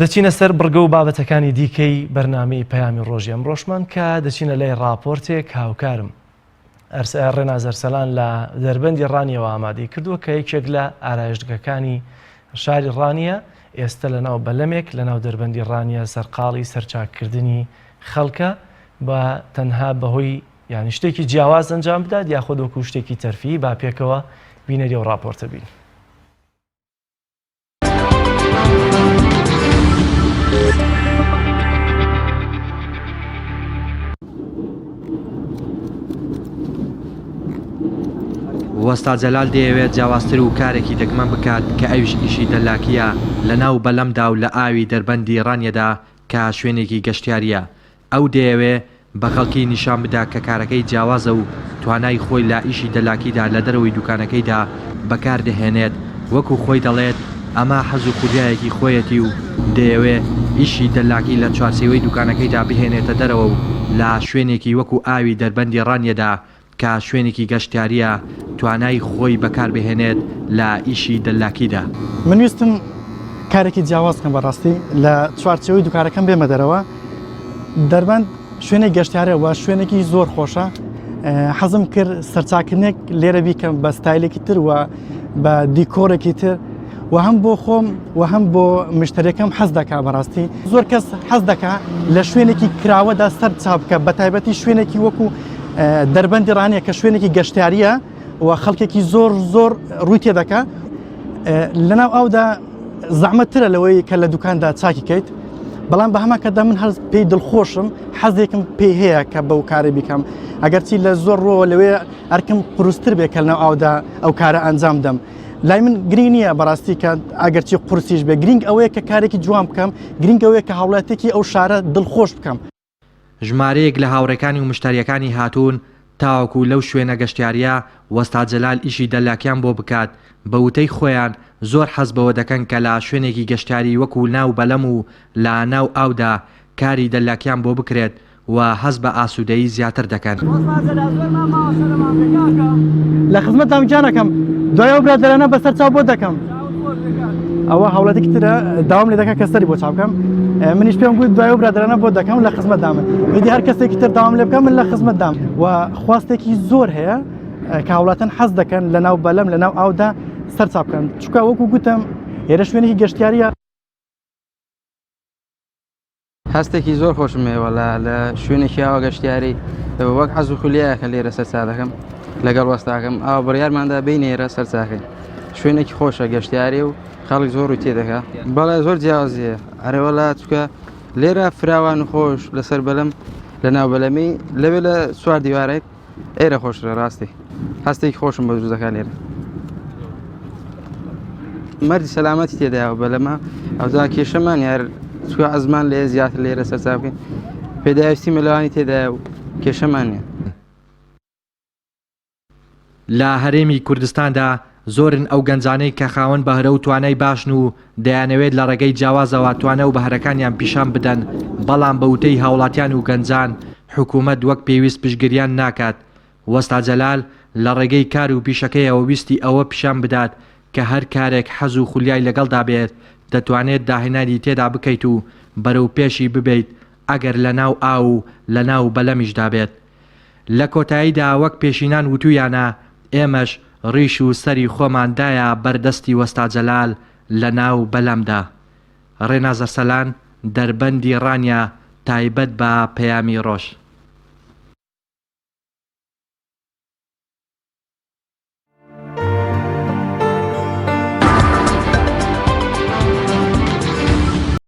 دەچینە سەر بڕگە و بابەتەکانی دیکەی بەرنامەی پەیامی ڕۆژی ئەمڕۆشمان کە دەچینە لای ڕاپۆرتێک هاوکارم ڕێناز ئەرسەلان لە دەربەندی ڕانیەوە ئامادەی کردووە کە یەکێک لە ئارایشگەکانی شاری ڕانیە ئێستا لەناو بەلەمێک لەناو دەربەندی ڕانیە سەرقاڵی سەرچاکردنی خەڵکە بە تەنها بەهۆی یانی شتێکی جیاواز ئەنجام بدات یاخۆ وەکو شتێکی تەرفیعی با پێکەوە بینەری و ڕاپۆرتە بین. وەستا جەلال دەیەوێت جیاوازتر و کارێکی دەگمەن بکات کە ئەویش ئیشی دەلاکیە لە ناو بەلەمدا و لە ئاوی دەربەندی ڕانیەدا کە شوێنێکی گەشتیاریە. ئەو دەیەوێت بە خەڵکی نیشان بدا کە کارەکەی جیاوازە و توانای خۆی لە ئیشی دەلاکیدا لە دەرەوەی دوکانەکەیدا بەکاردەهێنێت. وەکو خۆی دەڵێت ئەمە حەز و خولیایەکی خۆیەتی و دەیەوێت ئیشی دەلاکی لە چوارچێوەی دوکانەکەیدا بهێنێتە دەرەوە و لە شوێنێکی وەکو ئاوی دەربەندی ڕانیەدا کە شوێنێکی گەشتیاریە توانای خۆی بەکار بهێنێت لە ئیشی دەلاکیدا. من ویستم کارێکی جیاواز بکەم بەڕاستی لە چوارچێوەی دوکانەکەم بێمە دەرەوە. دەربەند شوێنێک گەشتیارەوە شوێنێکی زۆر خۆشە. حەزم کرد سەرچاکردنێک لێرە بیکەم بە ستایلێکی تر و بە دیکۆرێکی تر و هەم بۆ خۆم و هەم بۆ مشتریەکەم حەز دەکا بەڕاستی. زۆر کەس حەز دەکا لە شوێنێکی کراوەدا سەر چاپ بکە بە تایبەتی شوێنێکی وەکو دەربەندی ڕانیە کە شوێنێکی گەشتیاریە و خەڵکێکی زۆر ڕووی تێدەکا. لەناو ئەودا زەحمەتترە لەوەی کە لە دوکاندا چاکی کەیت، بەڵام بە هەماکەدا من هەر پێی دڵخۆشم حەزێکم پێی هەیە کە بەو کارە بیکەم ئەگەرچی لە زۆر ڕۆوە لەوێ ئەرکم قورستر بێ کە لەناو ئەودا ئەو کارە ئەنجام دەم. لای من گرنگ نییە بەڕاستی کە ئەگەرچی قورسیش بێ، گرنگ ئەوەیە کە کارێکی جوان بکەم، گرنگ ئەوەیە کە هاوڵاتێکی ئەو شارە دڵخۆش بکەم. ژمارەیەک لە هاوڕێکانی و مشتریەکانی هاتوون تاوەکو لەو شوێنە گەشتیاریە وەستا جەلال ئیشی دەلاکیان بۆ بکات. بە وتەی خۆیان زۆر حەز بەوە دەکەن کە لە شوێنێکی گەشتیاری وەکو ناو بەلەم و لە ناو ئاودا کاری دەلاکیان بۆ بکرێت و حەز بە ئاسوودەیی زیاتر دەکەن. لە خزمەتام گیانەکەم دوایەوە برادرانە بەسەر چاو بۆ دەکەم. ئەوە هەوڵەتێکی ترە داوام لێ دەکات کە سەری بۆ چاو بکەم. منیش پێم گوت دوایەوە برادرانە بۆ دەکەم لە خزمەتدامن. ویدی هەر کەسێکی تر داوام لێ بکەم من لە خزمەتدام و خواستێکی زۆر هەیە کە هاوڵاتەن حەز دەکەن لە ناو بەلەم لە ناو ئاودا سەر چاپ بکەن. چونکە وەکو گوتم ئێرە شوێنێکی گەشتیاریە. هەستێکی زۆر خۆشم هەیە لە شوێنێکی ئاوە گەشتیاری وەک حەز و خولیایەکە لێرە سەرچا دەکەم لەگەڵ وەستاکەم ئاوا بڕیارماندا بینە ئێرە سەرچاکەین. شوێنێکی خۆشە گەشتیاری و خەڵک زۆر و تێدەکا. بەڵێ زۆر جیاوازیە ئەرێوەلا چکە لێرە فراوان و خۆش لەسەر بەلەم لە ناو بەلەمی لەوێ لە سوار دیوارێک ئێرە خۆشە ڕاستی. هەستێکی خۆشم بە دروستەکە لێرە. مەردی سەلامەتی تێدایەوە بەلەمە ئەودا کێشەمان یار چکە ئەزمان لێ زیاتر لێرە سەرچاو بکەین پێداویستی مەلەوانی تێدایە و کێشەمان نیە. لە هەرێمی کوردستاندا زۆرن ئەو گەنجانەی کە خاوەن بەهرە و توانای باشن و دەیانەوێت لە ڕێگەی جیاوازەوە توانە و بەهرەکانیان پیشان بدەن، بەڵام بە وتەی هاوڵاتیان و گەنجان حکوومەت وەک پێویست پشتگیریان ناکات. وەستا جەلال لە ڕێگەی کار و پیشەکەیەوە ویستی ئەوە پیشان بدات کە هەر کارێک حەز و خولیای لەگەڵدا بێت دەتوانێت داهێنانی تێدا بکەیت و بەرەو پێشی ببیت ئەگەر لە ناو ئاو و لە ناو بەلەمیشدا بێت. لە کۆتاییدا وەک پێشینان وتویانە ئێمەش ڕیش و سەری خۆماندایە بەردەستی وەستا جەلال لە ناو بەلەمدا. ڕێناز ئەرسەلان، دەربەندی ڕانیە، تایبەت بە پەیامی ڕۆژ.